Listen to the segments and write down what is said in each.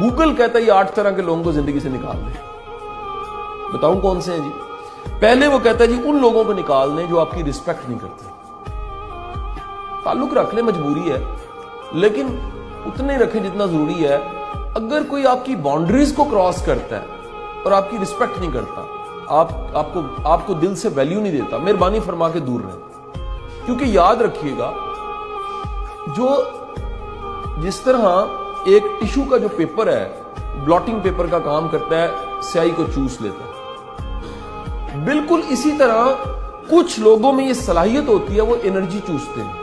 Google कहता है ये 8 तरह के लोगों को जिंदगी से निकाल दें। बताऊं कौन से हैं जी? पहले वो कहता है जी उन लोगों को निकाल दें जो आपकी रिस्पेक्ट नहीं करते। ताल्लुक रख ले, मजबूरी है, लेकिन उतने रखें जितना जरूरी है। अगर कोई आपकी बाउंड्रीज को क्रॉस करता है और आपकी रिस्पेक्ट नहीं करता, आपको दिल से वैल्यू नहीं देता, मेहरबानी फरमा के दूर रहें। क्योंकि याद रखिएगा, जिस तरह एक टिश्यू का जो पेपर है ब्लॉटिंग पेपर का काम करता है, स्याही को चूस लेता है, बिल्कुल इसी तरह कुछ लोगों में ये सलाहियत होती है, वो एनर्जी चूसते हैं।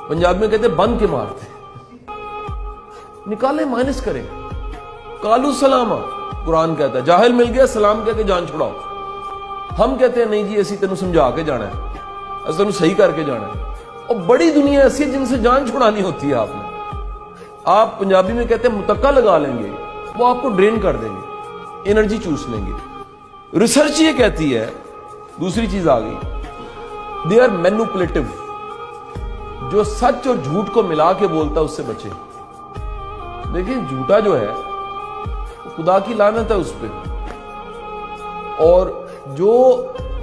पंजाब में कहते हैं बन के मारते हैं। निकालें, माइनस करें। कालू सलामा कुरान कहता है, जाहिल मिल गया सलाम कह के जान छुड़ाओ। हम कहते हैं नहीं जी, ऐसी तेनू समझा के जाना है, ऐसा तेनू सही करके जाना है। और बड़ी दुनिया ऐसी है जिनसे जान छुड़ानी होती है आपने। आप पंजाबी में कहते हैं मुतक्का लगा लेंगे, वो आपको ड्रेन कर देंगे, एनर्जी चूस लेंगे। रिसर्च ये कहती है, दूसरी चीज आ गई, दे आर मैनिपुलेटिव। जो सच और झूठ को मिला के बोलता है उससे बचे। देखिए झूठा जो है खुदा की लानत है उस पर, और जो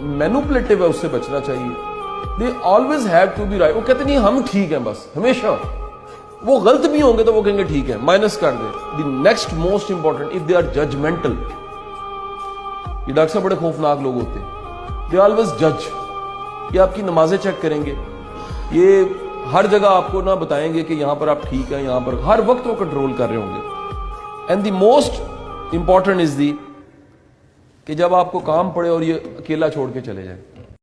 मैनिपुलेटिव है उससे बचना चाहिए। They always have to be right. वो कहते नहीं हम ठीक हैं, बस हमेशा। वो गलत भी होंगे तो वो कहेंगे ठीक है, माइनस कर दे। The next most important, if they are judgemental, ये डॉक्टर साहब बड़े खौफनाक लोग होते हैं। दे ऑलवेज जज। ये आपकी नमाजें चेक करेंगे, ये हर जगह आपको ना बताएंगे कि यहां पर आप ठीक हैं, यहां पर हर वक्त वो कंट्रोल कर रहे होंगे। And the most important is the कि जब आपको काम पड़े और ये अकेला छोड़ के चले जाए।